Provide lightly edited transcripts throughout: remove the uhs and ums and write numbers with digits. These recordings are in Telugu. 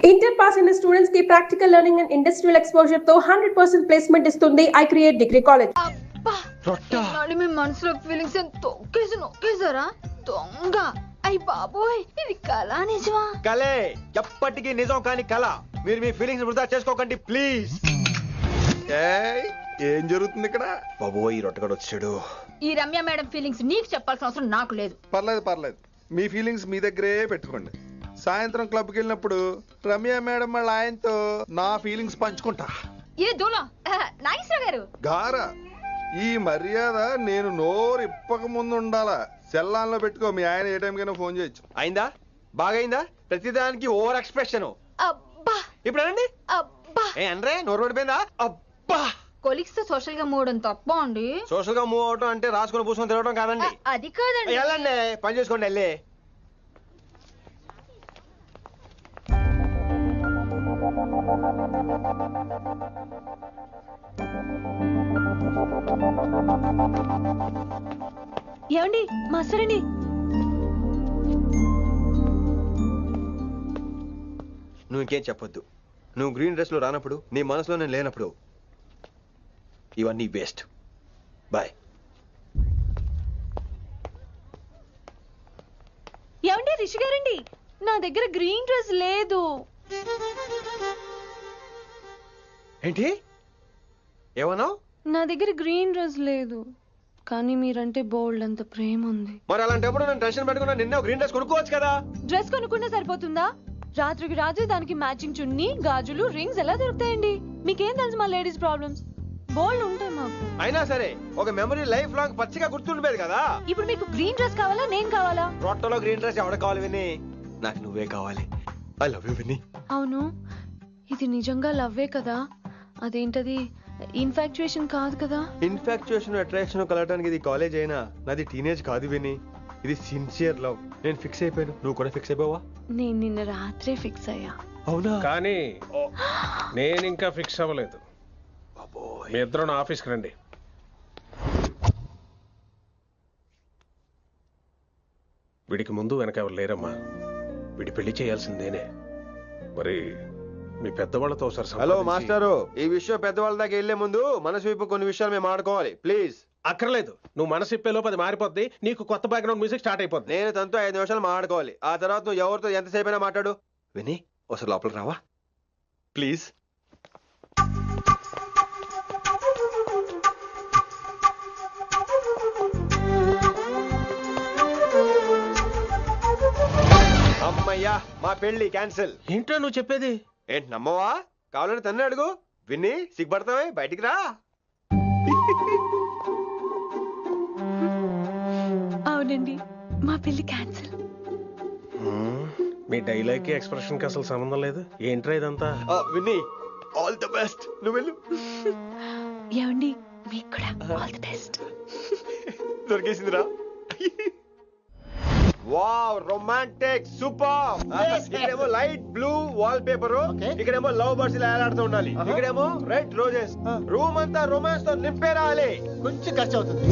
ఇంటర్ పాస్ అయిన స్టూడెంట్స్ కి practical learning and industrial exposure తో 100% ప్లేస్మెంట్ ఇస్తుంది ఐ క్రియేట్ డిగ్రీ కాలేజ్. మీ మనసులో ఫీలింగ్స్ నొక్కేసారా దొంగ. అయ్యి బాబోయ్, ఇది కళ నిజమా? కలే, ఎప్పటికీ నిజం కాని కళ. మీరు మీ ఫీలింగ్స్ వృధా చేసుకోకండి ప్లీజ్. ఏం జరుగుతుంది ఇక్కడ? బాబోయ్, రొట్టగడ వచ్చాడు. ఈ రమ్య మేడం ఫీలింగ్స్ నీకు చెప్పాల్సిన అవసరం నాకు లేదు. పర్లేదు, మీ ఫీలింగ్స్ మీ దగ్గరే పెట్టుకోండి. సాయంత్రం క్లబ్కి వెళ్ళినప్పుడు రమ్య మేడం వాళ్ళ ఆయనతో నా ఫీలింగ్స్ పంచుకుంటా. ఏ దూలం నాగేశ్వర గారు గారా, ఈ మర్యాద నేను నోరు ఇప్పక ముందు ఉండాలా. సెల్లాన్లో పెట్టుకో, మీ ఆయన ఏ టైం కైనా ఫోన్ చేయొచ్చు. అయిందా? బాగైందా? ప్రతిదానికి ఓవర్ ఎక్స్ప్రెషన్. అబ్బా ఇప్పుడు అనండి. అబ్బా ఏ అనరే, నోరు పడిపోయిందా? అబ్బా. కొలిక్స్ తో సోషల్ గా మూవ్ తప్ప అండి. సోషల్ గా మూవ్ అవటం అంటే రాసుకొని పూసుకొని తిరగడం కాదండి. అది కాదండి. వెళ్ళండి, పని చేసుకోండి. వెళ్ళి ఏమండి మాస్టరండి, నువ్వు ఇంకేం చెప్పొద్దు. నువ్వు గ్రీన్ డ్రెస్ లో రానప్పుడు, నీ మనసులో నేను లేనప్పుడు ఇవన్నీ వేస్ట్. బాయ్. ఏమండి రిషి గారండి, నా దగ్గర గ్రీన్ డ్రెస్ లేదు. ఏంటి ఏమన్నావు? నా దగ్గర గ్రీన్ డ్రెస్ లేదు, కానీ మీరంటే బోల్డ్ అంత ప్రేమ ఉంది. మరి అలాంటప్పుడు నేను టెన్షన్ పెట్టుకున్నా, నిన్నే గ్రీన్ డ్రెస్ కొనుక్కోవచ్చు కదా. డ్రెస్ కొనుక్కున్నా సరిపోతుందా? రాత్రికి రాత్రి దానికి మ్యాచింగ్ చున్నీ, గాజులు, రింగ్స్ ఎలా దొరుకుతాయండి? మీకేం తెలుసు మా లేడీస్ ప్రాబ్లమ్స్? బోల్డ్ ఉంటాయి మాకు. అయినా సరే ఒక మెమరీ లైఫ్ లాంగ్ పచ్చిగా గుర్తుండిపోయేది కదా. ఇప్పుడు మీకు గ్రీన్ డ్రెస్ కావాలా, నేను కావాలా? రొట్టలో గ్రీన్ డ్రెస్ ఎవడ కావాలి విని? నాకు నువ్వే కావాలి. ఐ లవ్ యూ విని. అవును, ఇది నిజంగా లవ్వే కదా? అదేంటది ఇన్ఫాక్చుయేషన్ కాదు కదా? ఇన్ఫాక్చుయేషన్ అట్రాక్షన్ కలగడానికి ఇది కాలేజ్ అయినా నాది టీనేజ్ కాదు విని. ఇది సిన్సియర్ లవ్. నేను ఫిక్స్ అయిపోయాను, నువ్వు కూడా ఫిక్స్ అయిపోవా? నేను నిన్న రాత్రే ఫిక్స్ అయ్యా. అవునా? కానీ నేను ఇంకా ఫిక్స్ అవ్వలేదు. మీ ఇద్దరు నా ఆఫీస్కి రండి. వీడికి ముందు వెనక ఎవరు లేరమ్మా. వీడి పెళ్లి చేయాల్సిందేనే. మరి మీ పెద్దవాళ్ళతో ఒకసారి హలో మాస్టారు, ఈ విషయం పెద్దవాళ్ళ దాకా వెళ్లే ముందు మనసు వైపు కొన్ని విషయాలు మేము ఆడుకోవాలి ప్లీజ్. అక్కర్లేదు, నువ్వు మనసు ఇప్పేలోపు అది మారిపోద్ది. నీకు కొత్త బ్యాక్గ్రౌండ్ మ్యూజిక్ స్టార్ట్ అయిపోద్ది. నేను తనతో 5 నిమిషాలు మాట్లాడుకోవాలి. ఆ తర్వాత నువ్వు ఎవరితో ఎంతసేపు అయినా మాట్లాడు. విని ఒకసారి లోపలికి రావా ప్లీజ్? అమ్మయ్యా, మా పెళ్లి క్యాన్సిల్. ఏంటో నువ్వు చెప్పేది? ఏంటి నమ్మవా? కావాలని తన్నే అడుగు. విన్ని సిగ్గుపడతావే, బయటికి రా. అవునండి, మా పెళ్లి క్యాన్సిల్. మీ డైలాగ్ కి ఎక్స్ప్రెషన్ కి అసలు సంబంధం లేదు. ఏంట్రా ఇదంతా? విన్ని ఆల్ ది బెస్ట్. నువ్వు వెళ్ళు. ఏమండి మీకు కూడా ఆల్ ది బెస్ట్. దొరికేసిందిరా. Wow, romantic, super. ఇక్కడేమో లైట్ బ్లూ వాల్ పేపర్, ఇక్కడేమో లవ్ బర్డ్స్ ఇలా ఏలాడుతూ ఉండాలి, ఇక్కడేమో రెడ్ రోజెస్. రూమ్ అంతా రొమాన్స్ తో నింపే రావాలి. కొంచెం ఖర్చు అవుతుంది.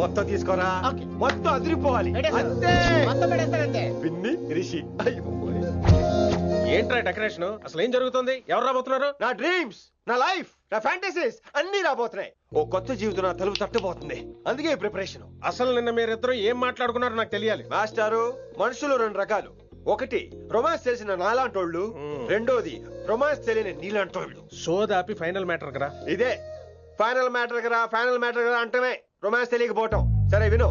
మొత్తం తీసుకోరా, మొత్తం అదిరిపోవాలి. అంతే. పిన్ని రిషి. ఏంట్రా డెకరేషన్? అసలు ఏం జరుగుతుంది? ఎవరు రాబోతున్నారు? నా డ్రీమ్స్, నా లైఫ్, నా ఫ్యాంటసీస్ అన్ని రాబోతున్నాయి. ఓ కొత్త జీవితం నా తలుపు తట్టబోతుంది. అందుకే ప్రిపరేషన్. అసలు నిన్న మీరిద్దరు ఏం మాట్లాడుకున్నారో నాకు తెలియాలి. మాస్టారు, మనుషులు 2 రకాలు. ఒకటి రొమాన్స్ తెలిసిన నాలాంటోళ్ళు, రెండోది రొమాన్స్ తెలియని నీలాంటోళ్ళు. సోదాపి ఫైనల్ మ్యాటర్ కదా. ఇదే ఫైనల్ మ్యాటర్ కదా. ఫైనల్ మ్యాటర్ కదా అంటమే రొమాన్స్ తెలియకపోవటం. సరే విను,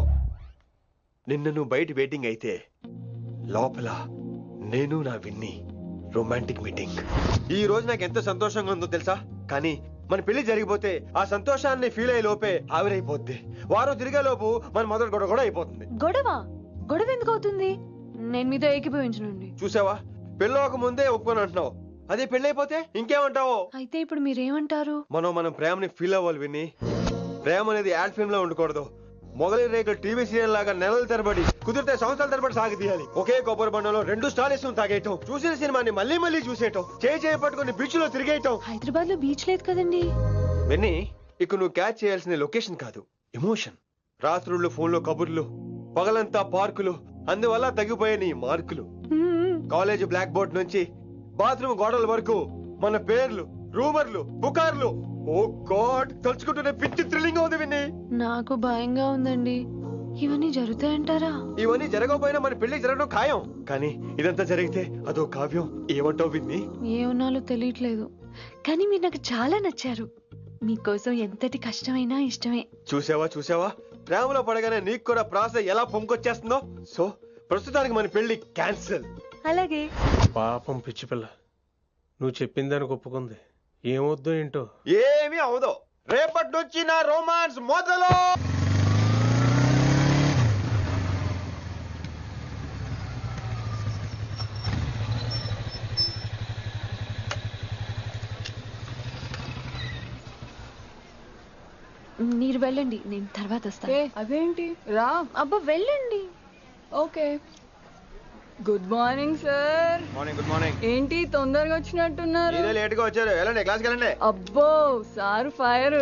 నిన్న నువ్వు బయట వెయిటింగ్ అయితే లోపల నేను నా విన్ని రొమాంటిక్ మీటింగ్. ఈ రోజు నాకు ఎంత సంతోషంగా ఉందో తెలుసా? కానీ మన పెళ్లి జరిగిపోతే ఆ సంతోషాన్ని ఫీల్ అయ్యే లోపే ఆవిరైపోద్ది. వారం తిరిగే లోపు మన మొదటి గొడవ కూడా అయిపోతుంది. గొడవ ఎందుకు అవుతుంది? నేను మీతో ఏకీభవించనండి. చూసావా, పెళ్ళవక ముందే ఒప్పుకొని అంటున్నావు. అదే పెళ్ళైపోతే ఇంకేమంటావు? అయితే ఇప్పుడు మీరేమంటారు? మనం ప్రేమని ఫీల్ అవ్వాలి విని. ప్రేమ అనేది యాడ్ ఫిల్మ్ లో ఉండకూడదు. మొగలి రేకులు టీవీ సీరియల్ లాగా నెలల తరబడి, కుదిరితే సంవత్సరాల తరబడి సాగి తీయాలి. ఒకే కొబ్బరి బండలో 2 స్టాలిస్ తాగేయటం, చూసిన సినిమాని మళ్ళీ చూసేయటం, చేయి పట్టుకుని బీచ్ లో తిరిగేయటం. హైదరాబాద్ లో బీచ్ లేదు కదండి. విన్ని, ఇక నువ్వు క్యాచ్ చేయాల్సిన లొకేషన్ కాదు, ఎమోషన్. రాత్రుళ్ళు ఫోన్లో కబుర్లు, పగలంతా పార్కులు, అందువల్ల తగ్గిపోయే నీ మార్కులు. కాలేజ్ బ్లాక్ బోర్డ్ నుంచి బాత్రూమ్ గోడల వరకు మన పేర్లు, రూమర్లు, పుకార్లు. ఓ గాడ్, తలుచుకుంటూనే పిచ్చి థ్రిల్లింగ్ ఉంది విన్ని. నాకు భయంగా ఉందండి. ఇవన్నీ జరుగుతాయంటారా? ఇవన్నీ జరగకపోయినా మన పెళ్లి జరగడం ఖాయం. కానీ ఇదంతా జరిగితే అదో కావ్యం. ఏమంటావు విన్ని? ఏమన్నాలో తెలియట్లేదు, కానీ మీరు నాకు చాలా నచ్చారు. మీకోసం ఎంతటి కష్టమైనా ఇష్టమే. చూసావా, ప్రేమలో పడగానే నీకు కూడా ప్రాస ఎలా పొంకొచ్చేస్తుందో. సో ప్రస్తుతానికి మన పెళ్లి క్యాన్సిల్. అలాగే. పాపం పిచ్చి పిల్ల, నువ్వు చెప్పిందానికి ఒప్పుకుంది. ఏమొద్దో ఏంటో. ఏమీ అవదో. రేపటి నుంచి నా రొమాన్స్ మొదలు. మీరు వెళ్ళండి, నేను తర్వాత వస్తాను. అదేంటి రా. అబ్బా వెళ్ళండి. Okay. Good morning sir. Morning. Good morning. ఏంటి తొందరగా వచ్చినట్టున్నారు? ఇదే లేట్ గా వచ్చారు. వెళ్ళండి, క్లాస్కి వెళ్ళండి. అబ్బో సార్ ఫైర్.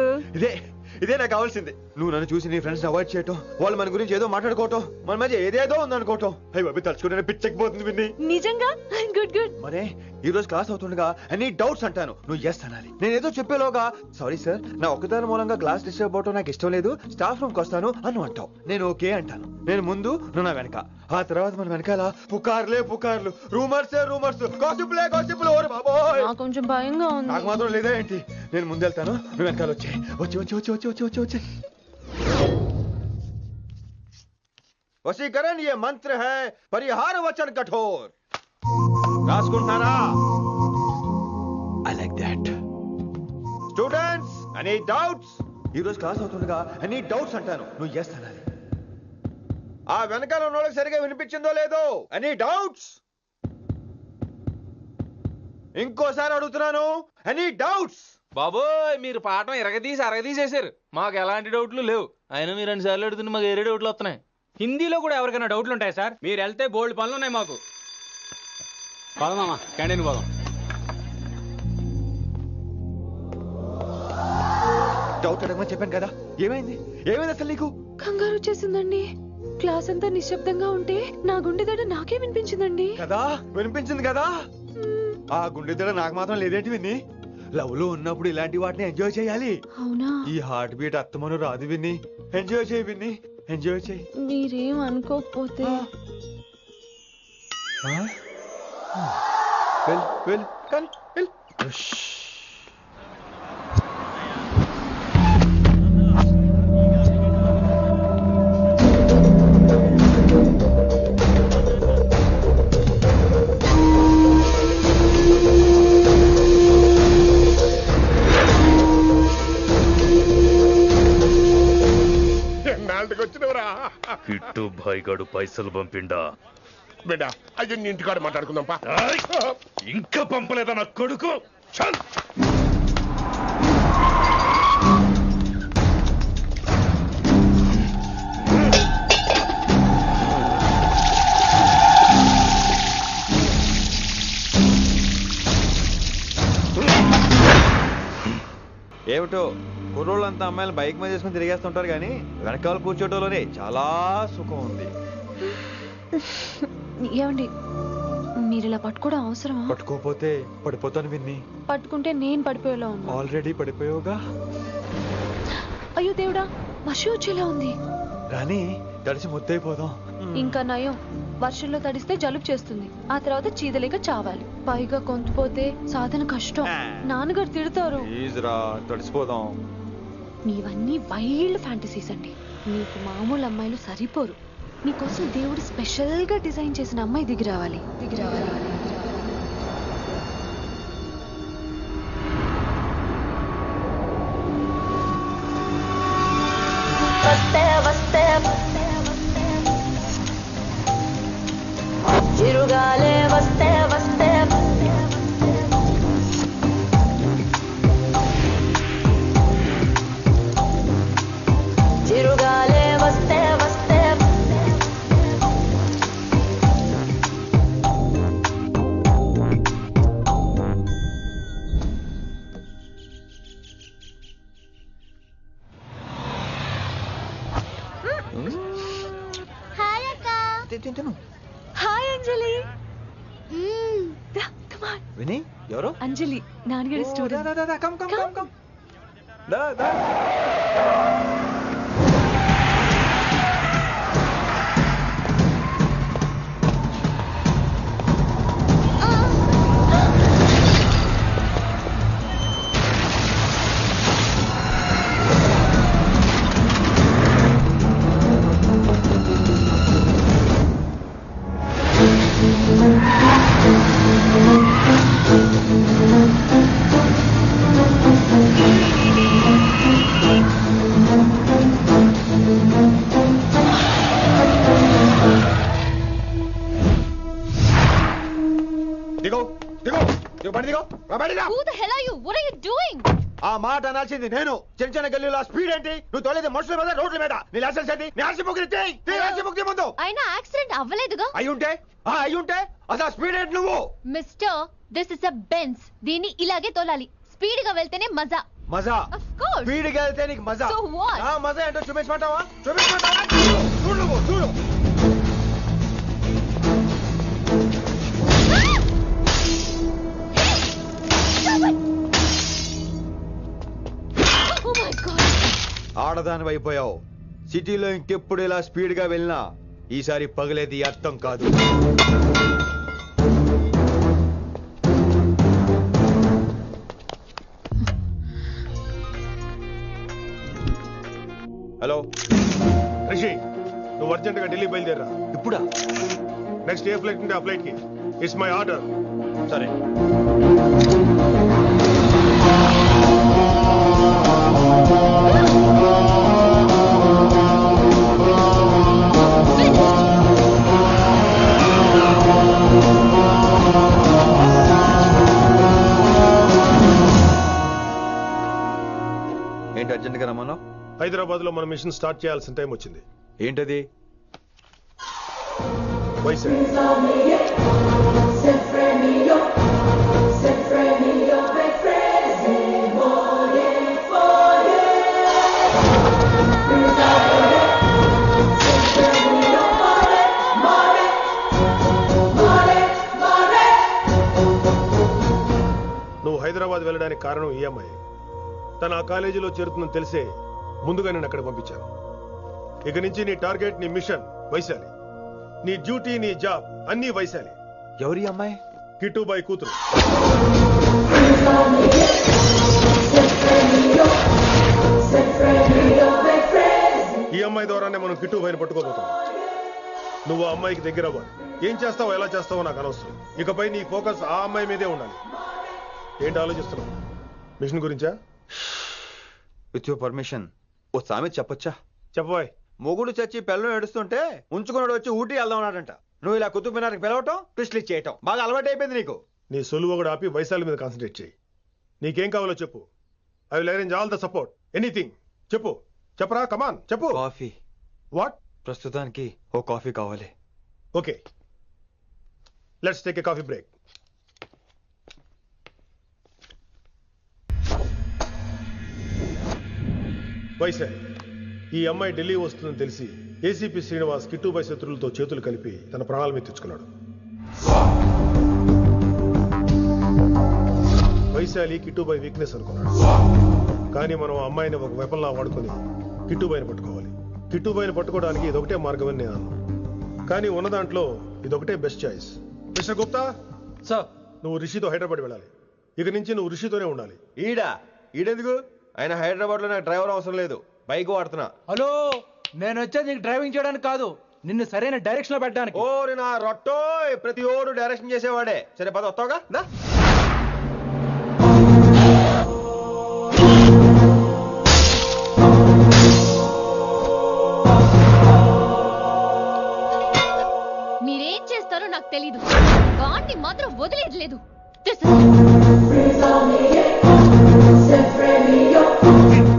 ఇదే నాకు కావాల్సింది. నువ్వు నన్ను చూసి నీ ఫ్రెండ్స్ అవాయిడ్ చేయటం, వాళ్ళు మన గురించి ఏదో మాట్లాడుకోవటం, మన మధ్య ఏదేదో ఉందనుకోవటం. అయ్యి బాబు, తలుచుకుంటే పిచ్చెక్కిపోతుంది విన్ని. నిజంగా? Good good. మరే ఈ రోజు క్లాస్ అవుతుండగా ఎనీ డౌట్స్ అంటాను, నువ్వు ఎస్ అనాలి. నేను ఏదో చెప్పేలోగా సారీ సార్, నా ఒక్కదాని మూలంగా క్లాస్ డిస్టర్బ్ అవటం నాకు ఇష్టం లేదు, స్టాఫ్ రూమ్ కి వస్తాను అని అంటావు. నేను ఓకే అంటాను. నేను ముందు, నువ్వు నా వెనక. ఆ తర్వాత మన వెనకాల పుకార్లు, రూమర్స్, గాసిప్లే. ఓరే బాబోయ్, నాకు కొంచెం భయంగా ఉంది. నాకు మాత్రం లేదా ఏంటి? నేను ముందు వెళ్తాను, నువ్వు వెనకాల వచ్చే. वशीकरण ये मंत्र है, परिहार वचन कठोर. रासकुंठारा, I like that. Students, any doubts? ఈ రోజు క్లాస్ అవుతుండగా any doubts అంటాను, నువ్వు yes అనాలి. ఆ వెనకాల ఉన్న వాళ్ళకి సరిగా వినిపించిందో లేదో? any doubts? ఇంకోసారి అడుగుతున్నాను, any doubts? బాబోయ్, మీరు పాఠం అరగదీసేశారు. మాకు ఎలాంటి డౌట్లు లేవు. అయినా మీరు 2 సార్లు అడుగుతుంటే మాకు ఏరే డౌట్లు వస్తున్నాయి. హిందీలో కూడా ఎవరికైనా డౌట్లు ఉంటాయి సార్? మీరు వెళ్తే బోల్డ్ పనులు ఉన్నాయి మాకు. పోదామా, క్యాంటీన్ పోదాం. డౌట్ అడగమని చెప్పాను కదా, ఏమైంది అసలు నీకు? కంగారు వచ్చేసిందండి. క్లాస్ అంతా నిశ్శబ్దంగా ఉంటే నా గుండె దడ నాకే వినిపించిందండి. కదా, వినిపించింది కదా. ఆ గుండె దడ నాకు మాత్రం లేదేంటి విన్ని? లవ్ లో ఉన్నప్పుడు ఇలాంటి వాటిని ఎంజాయ్ చేయాలి. అవునా? ఈ హార్ట్ బీట్ అత్తమను రాదు విన్ని. ఎంజాయ్ చేయి విన్ని, ఎంజాయ్ చేయి. మీరేం అనుకోకపోతే వెల్. హిట్టు భాయిగాడు పైసలు పంపిండా? బిడ్డ అయ్యో, ఇంటికాడ మాట్లాడుకుందాం పా. ఇంకా పంపలేదా నా కొడుకు? చల్. ఏమిటో కుర్రోళ్ళంతా అమ్మాయిలు బైక్ మీద చేసుకుని తిరిగేస్తుంటారు, కానీ వెనకాల కూర్చోటంలోనే చాలా సుఖం ఉంది. ఏమండి, మీరు ఇలా పట్టుకోవడం అవసరమా? పట్టుకోపోతే పడిపోతాను విన్ని. పట్టుకుంటే నేను పడిపోయేలా ఉన్నా. ఆల్రెడీ పడిపోయావుగా. అయ్యో దేవుడా, వర్షం వచ్చేలా ఉంది. రాని తడిసి ముద్దైపోదాం. ఇంకా నయం, వర్షంలో తడిస్తే జలుబు చేస్తుంది, ఆ తర్వాత చీదలేక చావాలి. పైగా కొంతపోతే సాధన కష్టం, నాన్నగారు తిడతారు. ప్లీజ్ రా, తడిసిపోదాం. మీవన్నీ వైల్డ్ ఫ్యాంటసీస్ అండి. మీకు మామూలు అమ్మాయిలు సరిపోరు. నీకోసం దేవుడు స్పెషల్ గా డిజైన్ చేసిన అమ్మాయి దిగి రావాలి. చిరుగాలే వస్తే చిరుగాలే వస్తే బన్నీ ఎవరు? అంజలి నాన్నగారి student. Come come come come. ఆ మాట అనాల్సింది నేను. చిన్న చిన్న గల్లీలో స్పీడ్ ఏంటి? నువ్వు తోలేది మనుషుల మీద, రోడ్ల మీద. నీ లైసెన్స్ ఏంటి? నీ ఆర్సీ బుక్ ముందు. అయినా యాక్సిడెంట్ అవ్వలేదుగా. అయ్యుంటే అసలు స్పీడ్ ఏంటి నువ్వు? Mister, this is a Benz. దీన్ని ఇలాగే తోలాలి. స్పీడ్ గా వెళ్తేనే మజా. మజా? Of course. స్పీడ్ గా వెళ్తే నీకు మజా? So what? ఆ మజా ఏంటో చూపించమంటావా? చూడు నువ్వు చూడు. Oh my God. ఆడదాని అయిపోయావు. సిటీలో ఇంకెప్పుడు ఇలా స్పీడ్ గా వెళ్ళినా ఈసారి పగిలేది అర్థం కాదు. హలో రిషి, నువ్వు అర్జెంట్ గా ఢిల్లీ బయలుదేరా. ఇప్పుడా? నెక్స్ట్ ఏ ఫ్లైట్ ఉంటే ఆ ఫ్లైట్ కి. It's my order. సరే. ఏంటి అర్జెంట్ గా రమ్మన్నావు? హైదరాబాద్ లో మన మిషన్ స్టార్ట్ చేయాల్సిన టైం వచ్చింది. ఏంటది? నువ్వు హైదరాబాద్ వెళ్ళడానికి కారణం ఈ అమ్మాయి. తను ఆ కాలేజీలో చేరుతుందని తెలిసే ముందుగా నేను అక్కడ పంపించాను. ఇక నుంచి నీ టార్గెట్, నీ మిషన్ వైశాలి. నీ డ్యూటీ, నీ జాబ్ అన్నీ వైశాలి. ఎవరి అమ్మాయి? కిట్టుబాయి కూతురు. ఈ అమ్మాయి ద్వారానే మనం కిట్టుబాయిని పట్టుకోబోతున్నాం. నువ్వు ఆ అమ్మాయికి దగ్గర అవ్వాలి. ఏం చేస్తావో ఎలా చేస్తావో నాకు అనవసరం. ఇకపై నీ ఫోకస్ ఆ అమ్మాయి మీదే ఉండాలి. ఏంటి ఆలోచిస్తున్నావు? మిషన్ గురించా? విత్ యువర్ పర్మిషన్ ఓ సామెత చెప్పొచ్చా? చెప్పబోయ్. మొగుడు చచ్చి పిల్లలు ఏడుస్తుంటే ఉంచుకున్నాడు వచ్చి ఊటీ వెళ్దామన్నాడంట. నువ్వు ఇలా కుతుబ్ మినార్కి పిలవటం, ట్విస్ట్లు చేయటం బాగా అలవాటు అయిపోయింది నీకు. నీ సొలువ కూడా ఆపి వైశాలి మీద కాన్సన్ట్రేట్ చేయి. నీకేం కావాలో చెప్పు. I will arrange all the support. Anything చెప్పు. చెప్పరా, కమాన్ చెప్పు. కాఫీ. వాట్? ప్రస్తుతానికి ఓ కాఫీ కావాలి. Okay, let's take a coffee break. Vaishali, ఈ అమ్మాయి ఢిల్లీ వస్తుందని తెలిసి ఏసీపీ శ్రీనివాస్ కిట్టుబాయి శత్రులతో చేతులు కలిపి తన ప్రాణాల మీద తెచ్చుకున్నాడు. వైశాలి కిట్టుబాయి వీక్నెస్ అనుకున్నాడు. కానీ మనం ఆ అమ్మాయిని ఒక వెపన్లా వాడుకొని కిట్టుబాయిని పట్టుకోవాలి. కిట్టుబాయిని పట్టుకోవడానికి ఇదొకటే మార్గమని నేను అన్నాను. కానీ ఉన్న దాంట్లో ఇదొకటే best choice. Mister Gupta sir, నువ్వు రిషితో హైదరాబాద్ వెళ్ళాలి. ఇక నుంచి నువ్వు రిషితోనే ఉండాలి. ఈడెందుకు? ఆయన హైదరాబాద్ లో నాకు డ్రైవర్ అవసరం లేదు, బైక్ వాడుతున్నా. హలో, నేను వచ్చేది నీకు డ్రైవింగ్ చేయడానికి కాదు, నిన్ను సరైన డైరెక్షన్ లో పెట్టడానికి. ఓ నా రొట్టో, ప్రతి ఓడు డైరెక్షన్ చేసేవాడే. సరే పద, వస్తావుగా? మీరేం చేస్తారో నాకు తెలీదు. వాడిని మాత్రం వదిలేదు లేదు.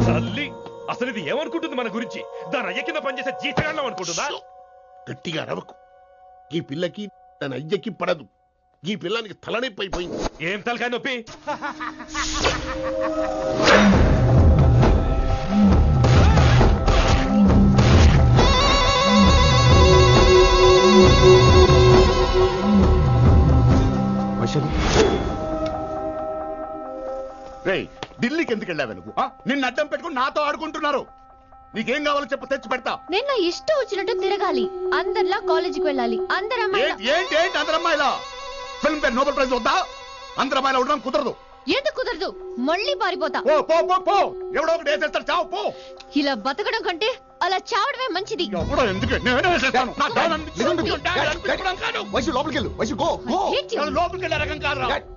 తల్లి, అసలు ఇది ఏమనుకుంటుంది మన గురించి? దాని అయ్య కింద పనిచేసే జీతగాళ్ళం అనుకుంటుందా? గట్టిగా అరవకు. ఈ పిల్లకి తన అయ్యకి పడదు. ఈ పిల్లానికి తలనొప్పి అయిపోయింది. ఏం తలకాయ నొప్పి? రేయ్ ఢిల్లీకి ఎందుకు వెళ్ళావు నువ్వు నిన్ను అడ్డం పెట్టుకుని నాతో ఆడుకుంటున్నారు. నీకేం కావాలో చెప్పు, తెచ్చి పెడతా. నేను నా ఇష్టం వచ్చినట్టు తిరగాలి, అందరిలా కాలేజీకి వెళ్ళాలి, అందరు ఏంటి అందరు అమ్మాయిలా? ఫిల్మ్ ఫేర్ నోబెల్ ప్రైజ్ వద్దా? అందరు అమ్మాయిలా ఉండడం కుదరదు. ఎందుకు కుదరదు? మళ్ళీ పారిపోతా. పో ఎవడో ఒకటి వేసేస్తాడు, చావు పో. ఇలా బతకడం కంటే అలా చావడమే మంచిది.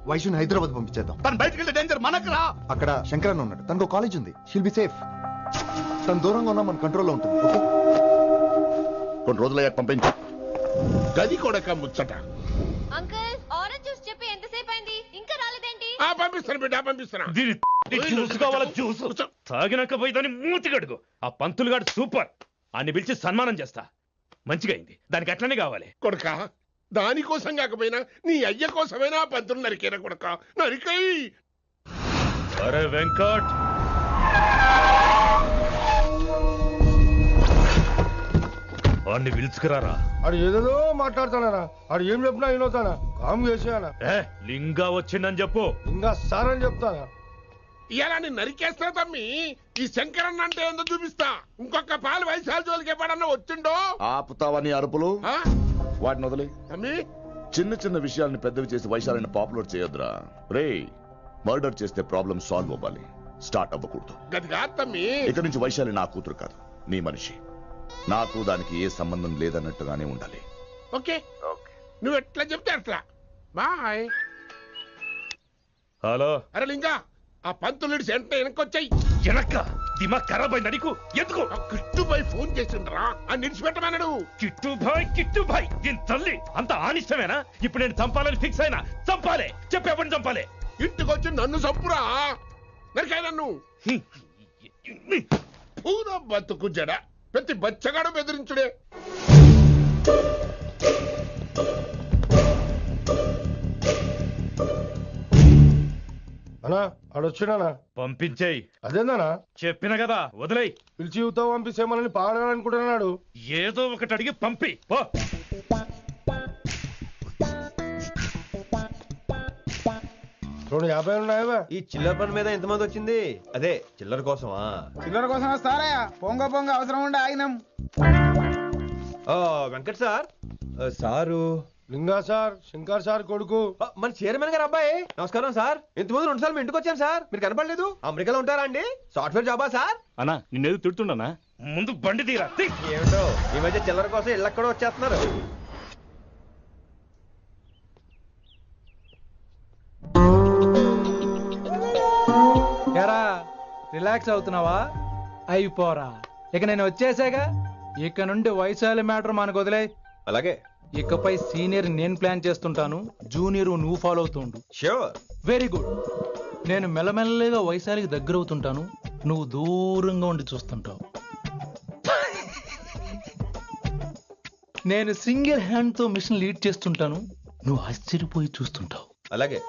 వైశుని హైదరాబాద్ పంపించేద్దాం. తను బయటికి వెళ్తే డేంజర్, మనకు రా. అక్కడ శంకరన్న ఉన్నాడు, తనకు కాలేజ్ ఉంది, షీల్ బి సేఫ్. తను దూరంగా ఉన్నా మన కంట్రోల్లో ఉంటుంది. ఓకే, కొన్ని రోజులయ్యాక పంపించు. గది కొడక ముచ్చట. అంకుల్ ఆరెంజ్ జ్యూస్ చెప్పి ఎంతసేపు అయింది, ఇంకా రాలేదేంటి? పంపిస్తాను బిడ్డ, పంపిస్తాను. జ్యూస్ కావాలా? జ్యూస్ తాగినాక పోయి దాన్ని మూతి గడుగు. ఆ పంతులు గాడు సూపర్, అన్ని పిలిచి సన్మానం చేస్తా. మంచిగా అయింది, దానికి అట్లనే కావాలి. కొడక దానికోసం కాకపోయినా నీ అయ్య కోసమైనా పంతులు నరికేనా కొడక, నరికై. అరే వెంకట్, వాడిని పిలుచుకురారా. ఆడు ఏదేదో మాట్లాడతానా, ఆడు ఏం చెప్పినా వినవుతానా, కామ్ చేసేయానా. లింగా వచ్చిందని చెప్పు. ఇంకా సార్ అని చెప్తానా. ఇలా నేను నరికేస్తా తమ్మి. ఈ శంకరన్న అంటే ఏందో చూపిస్తా. ఇంకొక పాలు వయసాల జోలికి ఎప్పుడన్నా వచ్చిండో ఆపుతావని అరుపులు. వాటిని వదిలే. తమ్మి చిన్న చిన్న విషయాల్ని పెద్దవి చేసి వైశాలని పాపులర్ చేయొద్దురా. రే, మర్డర్ చేస్తే ప్రాబ్లం సాల్వ్ అవ్వాలి, స్టార్ట్ అవ్వకూడదు. గది కాదు తమ్మి. ఇక నుంచి వైశాలి నా కూతురు కాదు, నీ మనిషి. నాకు దానికి ఏ సంబంధం లేదన్నట్టుగానే ఉండాలి. ఓకే, నువ్వు ఎట్లా చెప్తే అట్లా. బాయ్. హలో. అరే లింగా, ఆ పంతులుడి సెంట వెనకొచ్చాయి. వెనక్క దిమాగ్ ఖరాబ్ అయింది నీకు. ఎందుకు? కిట్టుబాయ్ ఫోన్ చేసిండ్రా, అని నిడిచిపెట్టమన్నాడు. కిట్టుబాయ్ దీని తల్లి అంత ఆనిష్టమేనా? ఇప్పుడు నేను చంపాలని ఫిక్స్ అయినా. చంపాలే, చెప్పేపని చంపాలే. ఇంటికొచ్చి నన్ను చంపురా, నరికాయ నన్ను. పూరా బతుకు జడ, ప్రతి బచ్చగాడు బెదిరించుడే. అన్నా ఆడొచ్చినా పంపించేయి. అదేందనా చెప్పిన కదా, వదిలేయి. పిలిచి యువత పంపిస్తే మనల్ని పాడాలనుకుంటున్నాడు. ఏదో ఒకటి అడిగి పంపి పో. 50 ఉన్నాయా? ఈ చిల్లర పని మీద ఎంతమంది వచ్చింది? అదే చిల్లర కోసమా? చిల్లర కోసం వస్తారా? పొంగ అవసరం ఉండే ఆగినాం. వెంకట్ సార్. సారు లింగా సార్, శంకర్ సార్ కొడుకు, మన చైర్మన్ గారు అబ్బాయి. నమస్కారం సార్. ఇంతకుముందు 2 సార్లు మీ ఇంటికి వచ్చాను సార్, మీరు కనపడలేదు. అమెరికాలో ఉంటారా అండి? సాఫ్ట్వేర్ జాబా సార్? అన్నా నిన్నేది తిడుతుండనా? ముందు బండి తీరా. ఏమిటో ఈ మధ్య చిల్లర కోసం ఇళ్ళక్కడ వచ్చేస్తున్నారు. రిలాక్స్ అవుతున్నావా? అయిపోరా, ఇక నేను వచ్చేసాగా. ఇక నుండి వైశాలి మ్యాటర్ మనకు వదిలే. అలాగే. ఇకపై సీనియర్ నేను ప్లాన్ చేస్తుంటాను, జూనియర్ నువ్వు ఫాలో అవుతుండు. ష్యూర్. Very good. నేను మెల్లమెల్లగా వైశాలికి దగ్గర అవుతుంటాను, నువ్వు దూరంగా ఉండి చూస్తుంటావు. నేను సింగిల్ హ్యాండ్ తో మిషన్ లీడ్ చేస్తుంటాను, నువ్వు ఆశ్చర్యపోయి చూస్తుంటావు. అలాగే.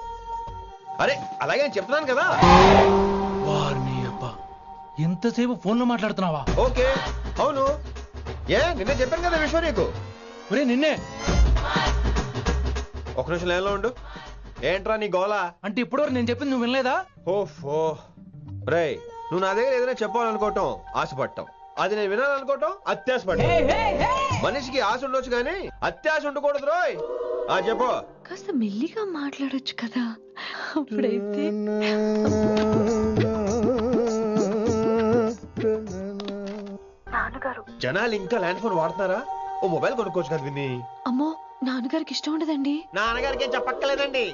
అరే అలాగే చెప్తున్నాను కదా. వారిని అబ్బా, ఎంతసేపు ఫోన్ లో మాట్లాడుతున్నావా? ఓకే, అవును. నిన్నే చెప్పాను కదా విశ్వ నీకు. ఒరే నిన్నే. ఒక నిమిషం లైన్లో ఉండు. ఏంట్రా నీ గోలా? అంటే ఇప్పటివరకు నేను చెప్పింది నువ్వు వినలేదా? ఓఫో రేయ్, నువ్వు నా దగ్గర ఏదైనా చెప్పాలనుకోవటం ఆశపడటం, అది నేను వినాలనుకోవటం అత్యాశపడటం. మనిషికి ఆశ ఉండొచ్చు కానీ అత్యాశ ఉండకూడదు రోయ్. చెప్పు. కాస్త మెల్లిగా మాట్లాడొచ్చు కదా, అప్పుడైతే. జనాలు ఇంకా ల్యాండ్ ఫోన్ వాడుతున్నారా? ఓ మొబైల్ కొనుక్కోవచ్చు కదా విన్ని. అమ్మో, నాన్నగారికి ఇష్టం ఉండదండి. నాన్నగారికి ఏం చెప్పక్కర్లేదండి.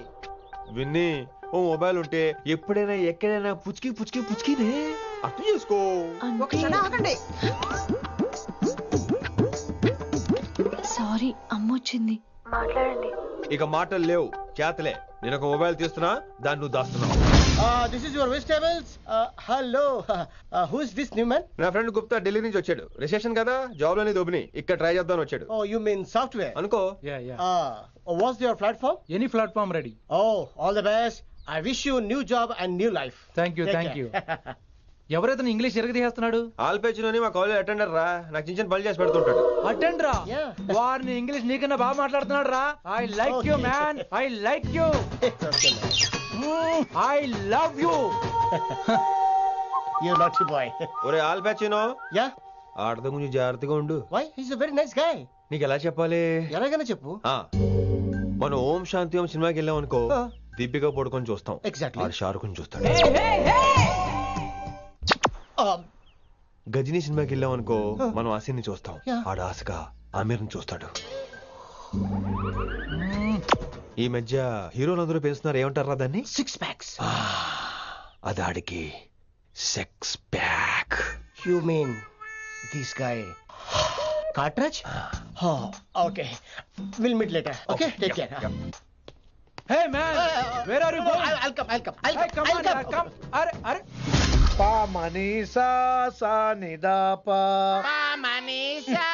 విన్ని, ఓ మొబైల్ ఉంటే ఎప్పుడైనా ఎక్కడైనా పుచ్చుకినే అర్థం చేసుకో. సారీ, అమ్మ వచ్చింది. మాట్లాడండి. ఇక మాటలు లేవు, చేతలే. నేను ఒక మొబైల్ తీస్తున్నా, దాన్ని నువ్వు దాస్తున్నావు. This is your vegetables. Hello. Who is this new man? నా ఫ్రెండ్ గుప్తా ఢిల్లీ నుంచి వచ్చాడు. రిసెప్షన్ కదా, జాబ్ లోని దొబ్బిని ఇక్కడ ట్రై చేద్దామని వచ్చాడు. Oh, you mean software? అనుకో. What's your platform? Any platform ready. Oh, all the best. I wish you new job and new life. Thank you. ఎవరైతే ఇంగ్లీష్ ఎరగదీస్తున్నాడు? ఆల్పేచినోని మా కాలేజ్ అటెండర్ రా, నాకు చిన్న పనులు చేసి పెడుతుంటాడు. అటెండరా? వారిని ఇంగ్లీష్ నీకన్నా బాగా మాట్లాడుతున్నాడు రా. I like you man, I like you. I love you. You naughty boy. ఒరే ఆల్ ప్యాచినో Yeah. ఆడతో కొంచెం జాగ్రత్తగా ఉండు. Why? He's a very nice guy. నీకు ఎలా చెప్పాలి? ఎలాగైనా చెప్పు. మనం ఓం శాంతి ఓం సినిమాకి వెళ్ళాం అనుకో, దీపిక పడుకొని చూస్తాం. Exactly. షారుఖ్ చూస్తాడు. గజనీ సినిమాకి వెళ్ళాం అనుకో, మనం ఆసిని చూస్తాం. ఆడ ఆశగా ఆమీర్ని చూస్తాడు. ఈ మధ్య హీరోలందరూ పెంచుతున్నారు, ఏమంటారా దాన్ని? 6 packs. అది ఆడికి sex pack. You mean this guy? Cartridge? Oh, okay. We'll meet later. Okay? Take care. Hey man, where are you going? I'll come. Hey, come on, yaar, come. Are. Pa manisa sa nidapa. Pa manisa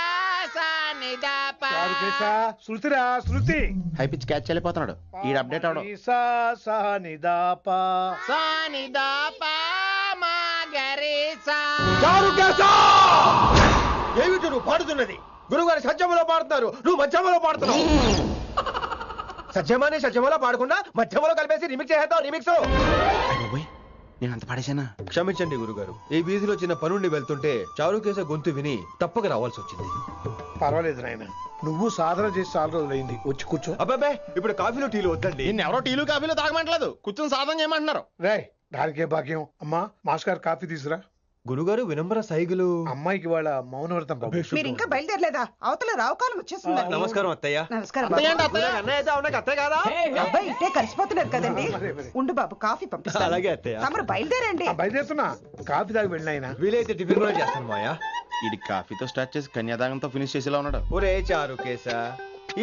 sa nidapa. చారుకేశా, శృతిరా Shruti. High pitch catch వెళ్ళిపోతున్నాడు. ఈ అప్డేట్ అవడం. మనీసా సా నిదాపా. సా నిదాపా మా గరీసా. చారుకేశా! ఏమిటి నువ్వు పాడుతున్నది? గురువుగారు సత్యములో పాడుతున్నారు, నువ్వు మధ్యమలో పాడుతున్నావు. సత్యమాని సత్యములో పాడకుండా మధ్యమలో కలిపేసి రిమిక్స్ చేద్దాం. రిమిక్స్ నేను అంత పాడేశానా? క్షమించండి గురుగారు, ఈ వీధిలో చిన్న పనుండి వెళ్తుంటే చారుకేశ గొంతు విని తప్పక రావాల్సి వచ్చింది. పర్వాలేదు నాయన, నువ్వు సాధన చేసి చాలా రోజులైంది. వచ్చి కూర్చో. అబ్బాబే, ఇప్పుడు కాఫీలో టీలు వద్దండి. ఎవరో టీలు కాఫీలు తాగమంటలేదు, కూర్చొని సాధన చేయమంటున్నారు. రే, దానికే భాగ్యం. అమ్మా, మాస్టర్ గారు కాఫీ తీసురా. గురుగారు వినమ్ర సైగులు. అమ్మాయికి వాళ్ళ మౌనవ్రతం. మీరు ఇంకా బయలుదేరలేదా? అవతల రావుకాలం వచ్చేస్తుంది. నమస్కారం అత్తయ్య. నమస్కారం. అబ్బాయి ఇట్టే కలిసిపోతున్నారు కదండి. ఉండు బాబు, కాఫీ పంపిస్తాను. అలాగే అత్తయ్య. తమరు బయలుదేరండి. బయలుదేరుతున్నా. కాఫీ తాగి వెళ్ళిన వీలైతే టిఫిన్ కూడా చేస్తాను మాయా. ఇది కాఫీతో స్టార్ట్ చేసి కన్యాదానంతో ఫినిష్ చేసేలా ఉన్నాడు. ఒరే చారుకేశ,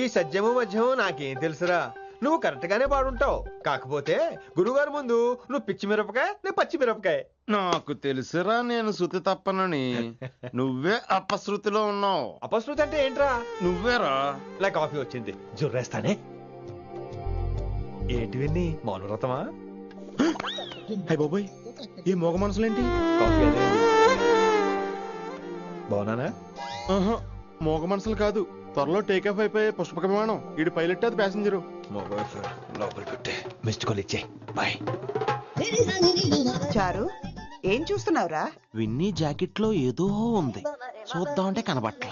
ఈ సత్యము మధ్యము నాకేం తెలుసురా? నువ్వు కరెక్ట్ గానే పాడుంటావు. కాకపోతే గురుగారు ముందు నువ్వు పిచ్చి మిరపకాయ, నేను పచ్చి మిరపకాయ. నాకు తెలుసురా నేను శృతి తప్పనని. నువ్వే అపశృతిలో ఉన్నావు. అపశృతి అంటే ఏంట్రా? నువ్వేరా. ఇలా కాఫీ వచ్చింది, జుర్రేస్తానే. ఏంటి విన్ని, మౌనవ్రతమా? హై బాబోయ్, ఈ మోగ మనసులేంటి? కాఫీ అదే. బాగున్నానా? మోగ మనసులు కాదు, త్వరలో టేక్ ఆఫ్ అయిపోయే పుష్పక విమానం. ఈడు పైలట్, అది ప్యాసింజరు. లోపల పెట్టే మిస్డ్ కాల్ ఇచ్చే. బాయ్. చారు, ఏం చూస్తున్నావురా? విన్నీ జాకెట్ లో ఏదో ఉంది, చూద్దామంటే కనబట్ల.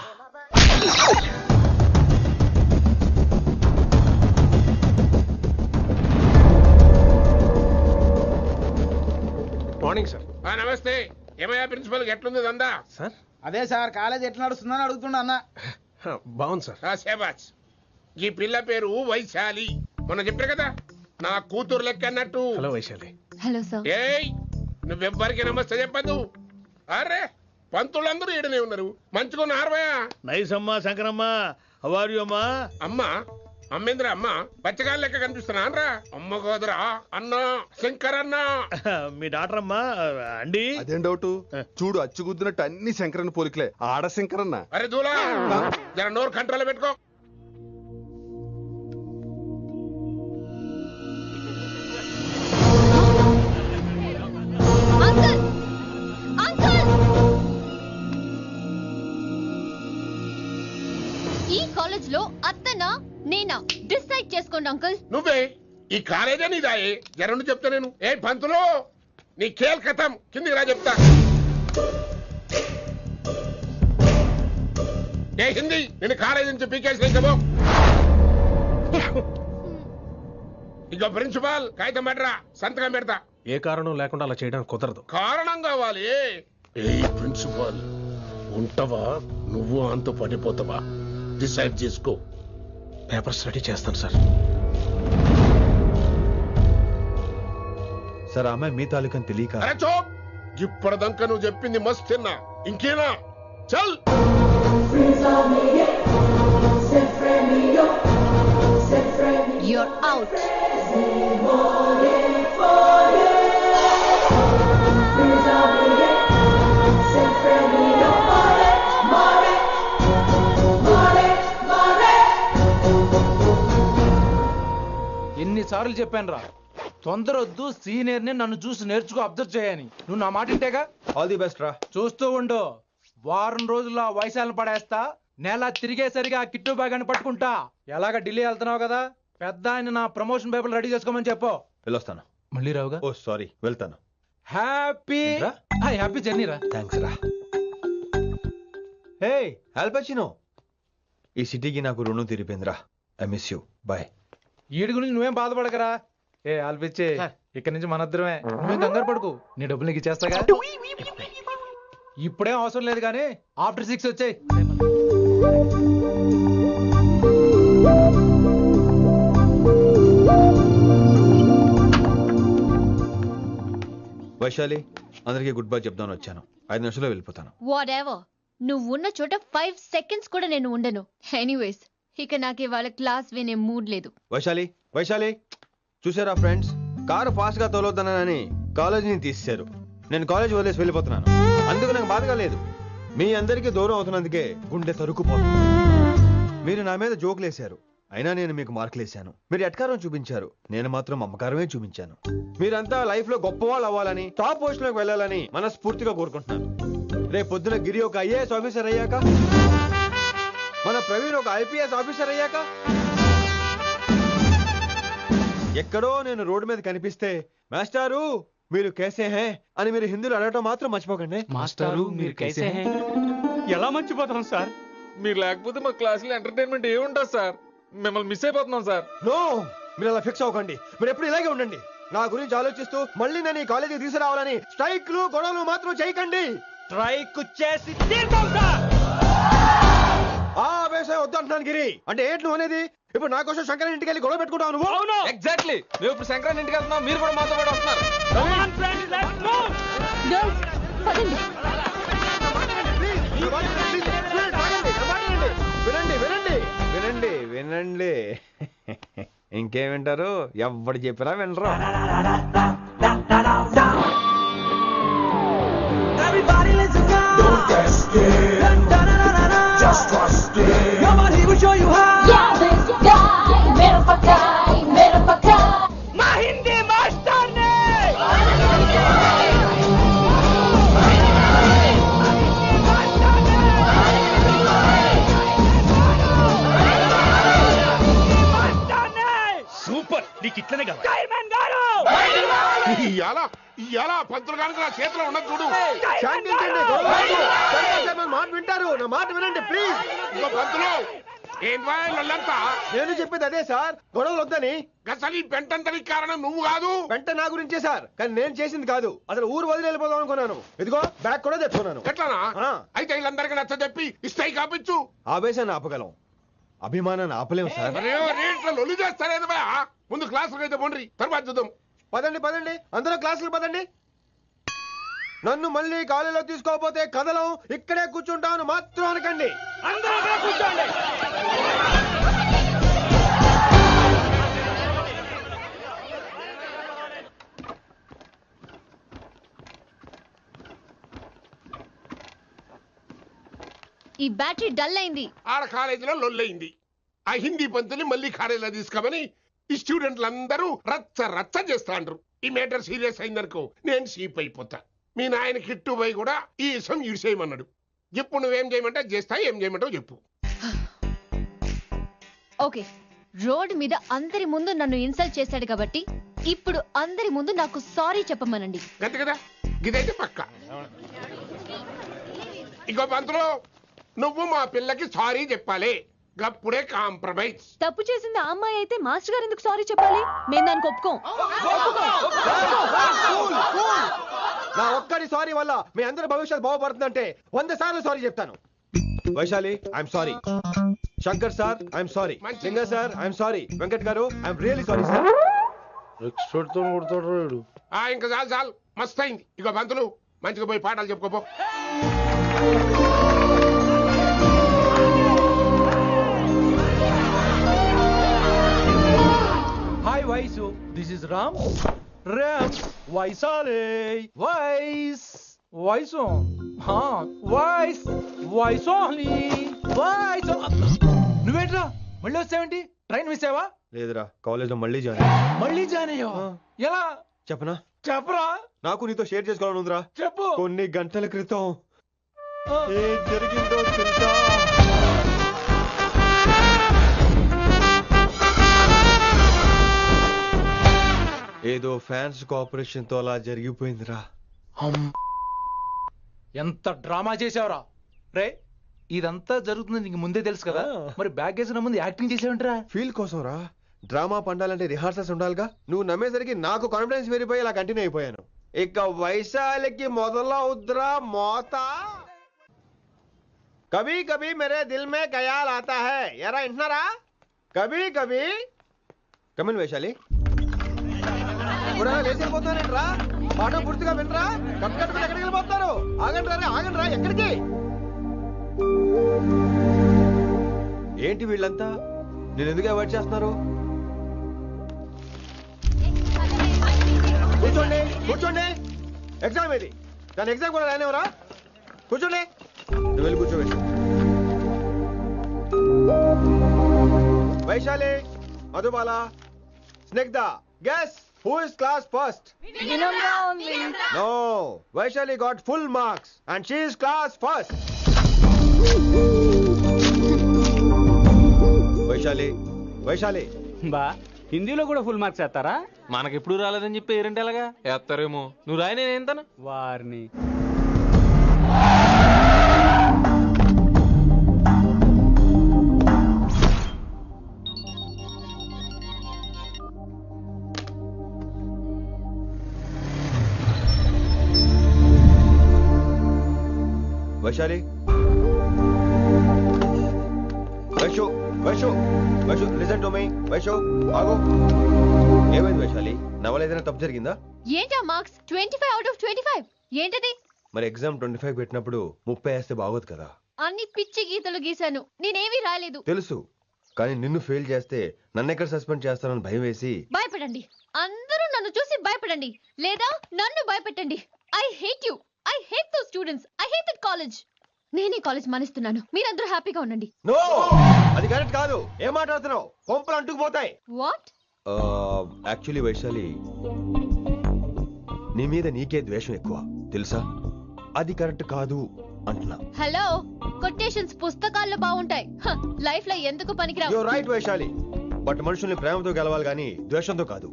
Morning sir. నమస్తే. ఏమయ్యా ప్రిన్సిపల్, ఎట్లుంది దందా? సార్ అదే సార్, కాలేజ్ ఎట్లా నడుస్తుందని అడుగుతున్నా అన్న. బాగుంది సార్. శేబాజ్. ఈ పిల్ల పేరు వైశాలి. మొన్న చెప్పారు కదా, నా కూతురు లెక్క అన్నట్టు. హలో వైశాలి. Hello sir. ఏయ్, నువ్వెవ్వరికి నమస్తే చెప్పద్దు. అరే, పంతులందరూ ఈడనే ఉన్నారు. మంచుకున్న ఆర్వయా. నైస్ అమ్మా శంకరమ్మ. హౌ ఆర్ యు అమ్మా? అమ్మా అమ్మేంద్ర అమ్మ పచ్చగాళ్ళ లెక్క కనిపిస్తున్నా అనరా? అమ్మ కాదురా, అన్న శంకర్ అన్న. మీ డాక్టర్ అమ్మా అండి. అదేం డౌట్? చూడు, అచ్చుగుద్దినట్టు అన్ని శంకరన్న పోలికలే. ఆడ శంకరన్న. అరే దూలా, జర నోరు కంట్రోల్ పెట్టుకో. ఈ కాలేజ్ లో అత్తనా నేనా డిసైడ్ చేసుకోండి అంకుల్. నువ్వే ఈ కాలేజే నీదాయే. జరండు చెప్తా నేను. ఏ పంతులు, నీ ఖేల్ కథం. కిందికి రా చెప్తా. ఏ హిందీ, నేను కాలేజీ నుంచి పీకేసి ఇంకబో. ఇక ప్రిన్సిపాల్ కాగితం పెట్టరా, సంతకం పెడతా. ఏ కారణం లేకుండా అలా చేయడానికి కుదరదు. కారణం కావాలి. ఏ ప్రిన్సిపాల్, ఉంటావా నువ్వు అంత పడిపోతావా? డిసైడ్ చేసుకో. పేపర్స్ రెడీ చేస్తాను సార్. సార్, అమ్మాయి మీ తాలూకని తెలియక. అరే చోప్, ఇప్పటిదాకా నువ్వు చెప్పింది మస్త్ తిన్నా. ఇంకేనా? చల్. You're out. ఎన్నిసార్లు చెప్పాను రా, తొందరొద్దు, సీనియర్ ని నన్ను చూసి నేర్చుకో, అబ్జర్వ్ చేయని. నువ్వు నా మాట ఇంటేగా. ఆల్ ది బెస్ట్ రా. చూస్తూ ఉండు, వారం రోజుల్లో ఆ వయసాలను పడేస్తా. నెల తిరిగేసరిగా ఆ కిట్టు బాగాన్ని పట్టుకుంటా. ఎలాగ ఢిల్లీ వెళ్తున్నావు కదా, పెద్ద ఆయన నా ప్రమోషన్ పేపర్లు రెడీ చేసుకోమని చెప్పు. వెళ్ళొస్తాను. మళ్ళీ రావుగా. ఓ సారీ, వెళ్తాను. హ్యాపీ హ్యాపీ జర్నీ రా. థ్యాంక్స్ రా. హే ఆల్పచినో, ఈ సిటీకి నాకు రుణం తీరిపోయిందిరా. I miss you. బాయ్. వీడి గురించి నువ్వేం బాధపడకరా. ఏ ఆల్పిచ్చే, ఇక్కడ నుంచి మనద్దరమే. నువ్వేం కంగారు పడుకు, నీ డబ్బులు నీకు ఇచ్చేస్తాగా. ఇప్పుడేం అవసరం లేదు కానీ ఆఫ్టర్ 6 వచ్చాయి. వైశాలి, అందరికీ గుడ్ బై చెప్దామని వచ్చాను. 5 నిమిషాల్లో వెళ్ళిపోతాను. వాట్ ఎవర్, నువ్వు ఉన్న చోట 5 seconds కూడా నేను ఉండను. ఎనీవేస్, ఇక నాకు ఇవాళ క్లాస్ వినే మూడ్ లేదు. వైశాలి, వైశాలి, చూసారా ఫ్రెండ్స్, కారు ఫాస్ట్ గా తోలొద్దనని కాలేజీని తీసేశారు. నేను కాలేజ్ వదిలేసి వెళ్ళిపోతున్నాను. అందుకు నాకు బాధగా లేదు. మీ అందరికీ దూరం అవుతున్నందుకే గుండె తరుక్కుపోతుంది. మీరు నా మీద జోకులు వేశారు, అయినా నేను మీకు మార్కులు వేశాను. మీరు ఎట్కారం చూపించారు, నేను మాత్రం అమ్మకారమే చూపించాను. మీరంతా లైఫ్ లో గొప్ప వాళ్ళు అవ్వాలని, టాప్ పోస్ట్ లోకి వెళ్ళాలని మనస్ఫూర్తిగా కోరుకుంటున్నాను. రేపు పొద్దున గిరి ఒక IAS ఆఫీసర్ అయ్యాక, మన ప్రవీణ్ ఒక IPS ఆఫీసర్ అయ్యాక, ఎక్కడో నేను రోడ్డు మీద కనిపిస్తే మాస్టారు మీరు కేసే హే అని మీరు హిందీలో అడగటం మాత్రం మర్చిపోకండి. మాస్టారు మీరు కేసే హే. ఎలా మర్చిపోతాం సార్? మీరు లేకపోతే మా క్లాసులో ఎంటర్టైన్మెంట్ ఏముంటుంది సార్? మిమ్మల్ని మిస్ అయిపోతున్నాం సార్. నో, మీరు అలా ఫిక్స్ అవ్వకండి. మీరు ఎప్పుడు ఇలాగే ఉండండి. నా గురించి ఆలోచిస్తూ మళ్ళీ నేను ఈ కాలేజీకి తీసుకురావాలని స్ట్రైక్లు గొడవలు మాత్రం చేయకండి. స్ట్రైక్ చేసి తీరుతాం సార్. ఆ వ్యవసాయం వద్దంటున్నాను గిరి. అంటే ఏంటి నువ్వు అనేది? ఇప్పుడు నా కోసం శంకరన్ ఇంటికి వెళ్ళి గొడవ పెట్టుకుంటావు నువ్వు? అవును, ఎగ్జాక్ట్లీ. మేము ఇప్పుడు శంకరన్ ఇంటికి వెళ్తున్నాం, మీరు కూడా మాతో పాటు వస్తున్నారు. వినండి వినండి వినండి వినండి. ఇంకేం వింటారు? ఎవడు చెప్పినా వినరు. Just trust it. Come on, he will show you how. Yeah, this guy, mera pakai. Ma Hindi master ne. Super, నీకు ఇట్లనే కావాలి. చైర్మన్ గారు. ఇయాలా పంతులు కనుక నా చేతిలో ఉన్నది చూడు. శాంతించండి, గొడవ వద్దు. చైర్మన్ మాట వింటారు, నా మాట వినండి ప్లీజ్. ఇంకో పంతులు ఏంటంతా? నేను చెప్పేది అదే సార్, గొడవలు వద్దని. అసలు ఈ పెంటంతరికి కారణం నువ్వు కాదు. పెంట నా గురించే సార్, కానీ నేను చేసింది కాదు. అసలు ఊరు వదిలి వెళ్ళిపోదాం అనుకున్నాను. ఇదిగో బ్యాగ్ కూడా తెచ్చుకున్నాను. ఎట్లానా? అయితే వీళ్ళందరికీ నచ్చ చెప్పి ఇస్తాయి కాపించు. ఆవేశాన్ని ఆపగలం, అభిమానాన్ని ఆపలేము సార్. రేట్ల లొల్లి చేస్తారేది బా. ముందు క్లాసులకు అయితే పోండి, తర్వాత చూద్దాం. పదండి పదండి, అందరూ క్లాసులకు పదండి. నన్ను మళ్ళీ కాలేజీలో తీసుకోకపోతే కదలం, ఇక్కడే కూర్చుంటాను మాత్రం అనకండి. అందరూ ఇక్కడే కూర్చోండి. ఈ బ్యాటరీ డల్ అయింది. ఆడ కాలేజీలో లొల్లయింది. ఆ హిందీ పంతుని మళ్ళీ కాలేజీలో తీసుకోమని ఈ స్టూడెంట్లందరూ రచ్చ రచ్చ చేస్తాండ్రు. ఈ మేటర్ సీరియస్ అయిందనుకో నేను సీప్ అయిపోతా. మీ నాయన కిట్టు పోయి కూడా ఈ విషయం ఇడిసేయమన్నాడు. ఇప్పుడు నువ్వేం చేయమంటే చేస్తా, ఏం చేయమంటావు చెప్పు. ఓకే, రోడ్ మీద అందరి ముందు నన్ను ఇన్సల్ట్ చేశాడు కాబట్టి ఇప్పుడు అందరి ముందు నాకు సారీ చెప్పమనండి. గంతే కదా, గిదైతే పక్క. ఇంకో పంతులు, నువ్వు మా పిల్లకి సారీ చెప్పాలి. గప్పుడే కాంప్రమైజ్. తప్పు చేసింది ఆ అమ్మాయి అయితే మాస్టర్ గారు ఎందుకు సారీ చెప్పాలి? మేము దానికి ఒప్పుకోం. నా ఒక్కడి సారీ వల్ల మీ అందరి భవిష్యత్తు బాగుపడుతుందంటే 100 సార్లు సారీ చెప్తాను. Vaishali, I'm sorry. Shankar sir, I'm sorry. లింగ సార్, ఐఎమ్ సారీ. వెంకట్ గారు, ఐఎమ్ రియల్లీ సారీ సార్. ఇంకా చాలు చాలు, మస్త్ అయింది. ఇక పంతులు మంచిగా పోయి పాఠాలు చెప్పుకోపో. Hi, Vaisu. This is Ram. Ram. Vaisale. Vais. Vaison. Vais. Vaisoli. Vaison. నువ్వేంట్రా మళ్ళీ వచ్చావేంటి? ట్రైన్ మిస్ అయ్యావా? లేదురా, కాలేజ్లో మళ్ళీ జాయిన్. మళ్ళీ జాయిన్ అయ్యావా? ఎలా చెప్పనా? చెప్పరా. నాకు నీతో షేర్ చేసుకోవాలని ఉందిరా. చెప్పు. కొన్ని గంటల క్రితం ఏం జరిగిందో తెలుసా? ఏదో ఫ్యాన్స్ కోఆపరేషన్ తో అలా జరిగిపోయిందిరా. ఎంత డ్రామా చేసావురా రే. ఇదంతా జరుగుతుంది నీకు ముందే తెలుసు కదా, మరి బ్యాగ్ వేసిన ముందు యాక్టింగ్ చేసావంటరా? ఫీల్ కోసం రా. డ్రామా పండాలంటే రిహార్సల్స్ ఉండాలిగా. నువ్వు నమ్మేసరికి నాకు కాన్ఫిడెన్స్ పెరిగిపోయి అలా కంటిన్యూ అయిపోయాను. ఇక వైశాలికి మొదలవుద్రా మోత. కభీ కభీ మేరే దిల్ మే ఖయాల్ ఆతా హై. ఎరా ఇంటున్నారా? కభీ కభీ. కమిన్ వైశాలి. లేచిపోతానంట్రా. పాఠం పూర్తిగా వినరా? కట్ కట్టుకుని ఎక్కడికి వెళ్ళిపోతారు? ఆగండి రా, ఆగండి రా. ఎక్కడికి? ఏంటి వీళ్ళంతా నేను ఎందుకు అవాయిడ్ చేస్తున్నారు? కూర్చోండి కూర్చోండి. ఎగ్జామ్ ఏది? దాని ఎగ్జామ్ కూడా రానివరా? కూర్చోండి. నువ్వు వెళ్ళి కూర్చోబెట్టు. Vaishali, Madhubala, Snigdha, guess who is class first? No, Vaishali got full marks and she is class first. Vaishali బా హిందీలో కూడా ఫుల్ మార్క్స్ వేస్తారా? మనకెప్పుడు రాలేదని చెప్పి ఏరంటే ఎలాగా వేస్తారేమో. నువ్వు రాయి నేను ఏంతాను వారిని. Vaishali, Vaishu listen to me. Vaishu ఆగు. ఏమైంది వైశాలి? నా వల్ల ఏదైనా తప్పు జరిగిందా? ఏంటా మార్క్స్ 25 out of 25? ఏంటది? మరి ఎగ్జామ్ 25 పెట్టినప్పుడు 30 వేస్తే బాగోదు కదా. అన్ని పిచ్చి గీతలు గీశాను, నేనేమీ రాలేదు. తెలుసు, కానీ నిన్ను ఫెయిల్ చేస్తే నన్ను ఎక్కడ సస్పెండ్ చేస్తానని భయం వేసి. భయపడండి, అందరూ నన్ను చూసి భయపడండి, లేదా నన్ను భయపెట్టండి. I hate you. I hate those students. I hate that college. నేనే కాలేజ్ మానేస్తున్నాను. మీరందరూ హ్యాపీగా ఉండండి. నో, అది కరెక్ట్ కాదు. ఏం మాట్లాడుతున్నావు? కొంపలు అంటుకుపోతాయి. వాట్? యాక్చువల్లీ వైశాలి, నీ మీద నీకే ద్వేషం ఎక్కువ తెలుసా? అది కరెక్ట్ కాదు అంటున్నా. హలో, కొటేషన్స్ పుస్తకాల్లో బాగుంటాయి, లైఫ్ లో ఎందుకు పనికిరావు. You are right Vaishali, but మనుషుల్ని ప్రేమతో గెలవాలి గానీ ద్వేషంతో కాదు.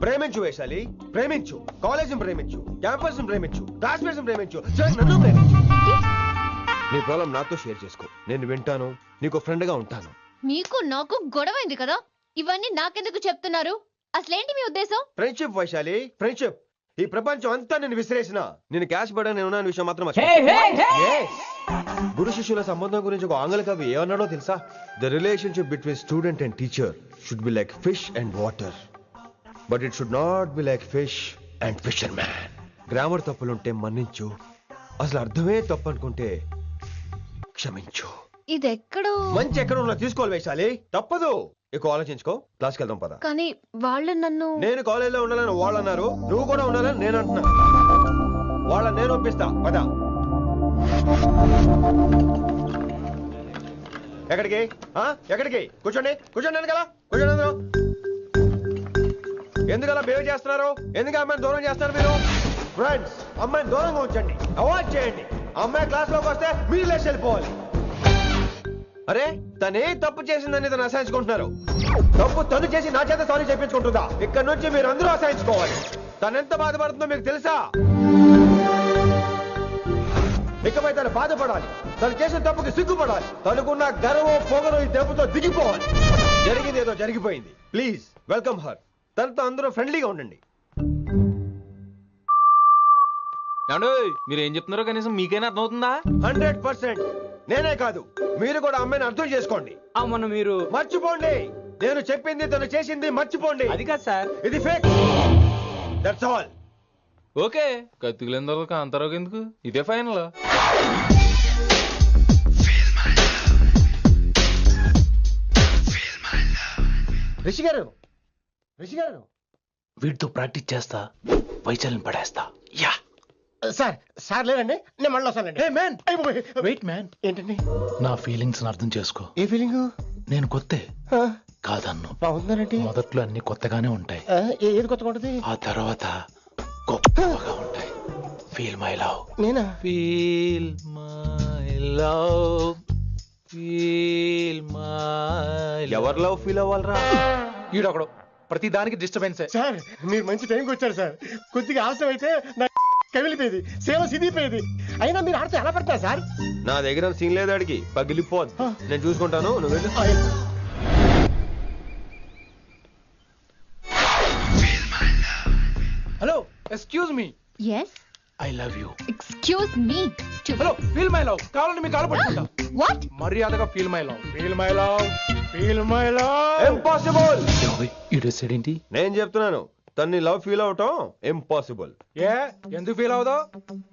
ప్రేమించు వైశాలి, ప్రేమించు. కాలేజీని ప్రేమించు, క్యాంపస్ ప్రేమించు, క్లాస్మేట్స్ ప్రేమించు, నన్ను ప్రేమించు. నీ ప్రాబ్లం నాతో షేర్ చేసుకో. నేను వింటాను, నీకు ఫ్రెండ్ గా ఉంటాను. మీకు నాకు గొడవైంది కదా, ఇవన్నీ నాకెందుకు చెప్తున్నారు? అసలేంటి మీ ఉద్దేశం? Friendship Vaishali, friendship. ఈ ప్రపంచం అంతా నేను విసిరేసిన నేను క్యాష్ పడని ఉన్నాను విషయం మాత్రం. గురు శిష్యుల సంబంధం గురించి ఒక ఆంగ్ల కవి ఏమన్నాడో తెలుసా? The relationship between student and teacher should be like fish and water, but it should not be like fish and fisherman. Grammar తప్పులుంటే మన్నించు, అసలు అర్థమే తప్పు అనుకుంటే క్షమించు. ఇది ఎక్కడో మంచి ఎక్కడ ఉన్నా తీసుకోవాలి వైశాలి, తప్పదు. ఎక్కువ ఆలోచించుకో, క్లాస్కి వెళ్దాం పద. కానీ వాళ్ళు నన్ను. నేను కాలేజీలో ఉండాలని వాళ్ళు అన్నారు, నువ్వు కూడా ఉండాలని నేను అంటున్నా. వాళ్ళని నేను ఒప్పిస్తా, పద. ఎక్కడికి? ఎక్కడికి? కూర్చోండి కూర్చోండి కదా, కూర్చోండి అందరూ. ఎందుకలా బిహేవ్ చేస్తున్నారు? ఎందుకు అమ్మాయిని దూరం చేస్తారు మీరు? ఫ్రెండ్స్, అమ్మాయిని దూరంగా ఉంచండి, అవాయిడ్ చేయండి. అమ్మాయి క్లాస్ లోకి వస్తే మీరు లేచి వెళ్ళిపోవాలి. అరే, తనే తప్పు చేసిందని తను అసహించుకుంటున్నారు. తప్పు తను చేసి నా చేత సారీ చెప్పించుకుంటుందా? ఇక్కడ నుంచి మీరు అందరూ అసహించుకోవాలి. తనెంత బాధపడుతుందో మీకు తెలుసా? ఇకపై తను బాధపడాలి, తను చేసిన తప్పుకి సిగ్గుపడాలి. తనకున్న గర్వం పొగరు ఈ దెబ్బతో దిగిపోవాలి. జరిగింది ఏదో జరిగిపోయింది. Please welcome her. తనతో అందరూ ఫ్రెండ్లీగా ఉండండి. మీరు ఏం చెప్తున్నారో కనీసం మీకైనా అర్థమవుతుందా? 100%. నేనే కాదు, మీరు కూడా అమ్మాయిని అర్థం చేసుకోండి. మొన్న మీరు మర్చిపోండి. నేను చెప్పింది తను చేసింది మర్చిపోండి. అది కాదు సార్, ఇది ఫేక్. That's all. ఓకే, కత్తిలేని తర్వాత కాంతారావు ఎందుకు? ఇదే ఫైనల్. రిషి గారు, రిషి గారు, వీటితో ప్రాక్టీస్ చేస్తా, వైశాలిని పడేస్తా. యా సార్, సార్ లేదండి, నేను మళ్ళీ వస్తానండి. Wait man. ఏంటండి? నా ఫీలింగ్స్ అర్థం చేసుకో. ఏ ఫీలింగ్? నేను కొత్తే కాదన్ను. బాగుందండి. మొదట్లో అన్ని కొత్తగానే ఉంటాయి, ఏది కొత్తగా ఉంటుంది? ఆ తర్వాత గొప్పగా ఉంటాయి. Feel my love. నేనా? Feel my love, feel my. ఎవరు లవ్ ఫీల్ అవ్వాలరా? ఈడొకడు ప్రతి దానికి డిస్టర్బెన్స్. సార్ మీరు మంచి టైంకి వచ్చారు సార్. కొద్దిగా ఆలస్యం అయితే నా కమిలిపోయేది, సేవ సిదిపోయేది. అయినా మీరు ఆడితే ఎలా పడతారు సార్? నా దగ్గర సీన్ లేదు, అడిగి పగిలిపోద్ది. నేను చూసుకుంటాను, నువ్వు వెళ్ళు. Hello, excuse me. yes I love you. excuse me hello, feel my love. కావాలంటే మీ కాలు పట్టుకుంటా. what మర్యాదగా feel my love. Feel my love. Feel my love. Impossible. ఇటు ఏంటి? నేను చెప్తున్నాను, తన్ని లవ్ ఫీల్ అవటం ఇంపాసిబుల్. ఏ ఎందుకు ఫీల్ అవుదో?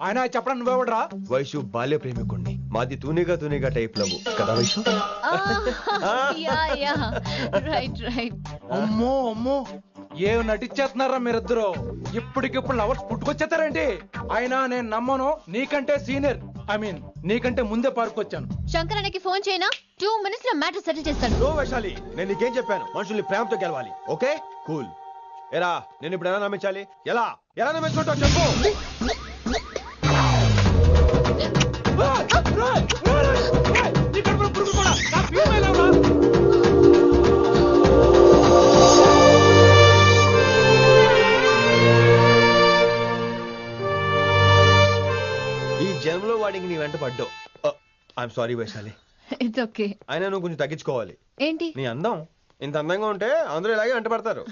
ఆయన చెప్పడం నువ్వెవడరా? వైషు బాల్య ప్రేమికుణ్ణి. మాది తూనిగా తూనిగా టైప్ లవ్ కదా వైషు? yeah right అమ్మో అమ్మో, ఏం నటించేస్తున్నారా మీరిద్దరు? ఇప్పటికిప్పుడు లవర్స్ పుట్టుకొచ్చేస్తారేంటి? అయినా నేను నమ్మను. నీకంటే సీనియర్, ఐ మీన్ నీకంటే ముందే పార్కొచ్చాను. శంకరన్నకి ఫోన్ చేయనా? 2 minutes లో మ్యాటర్ సెటిల్ చేస్తాను. నో వైశాలి, నేను నీకేం చెప్పాను? మనుషుల్ని ప్రేమతో గెలవాలి. Okay cool. ఎరా నేను ఇప్పుడు ఎలా నమ్మించాలి? ఎలా ఎలా నమ్మించుకుంటావు చెప్పు. ఈ జన్మలో వాడికి నీ వెంట పడ్డావు. I'm sorry Vaishali. It's okay. అయినా నువ్వు కొంచెం తగ్గించుకోవాలి. ఏంటి? నీ అందం ఇంత అందంగా ఉంటే అందరూ ఇలాగే వెంట పడతారు.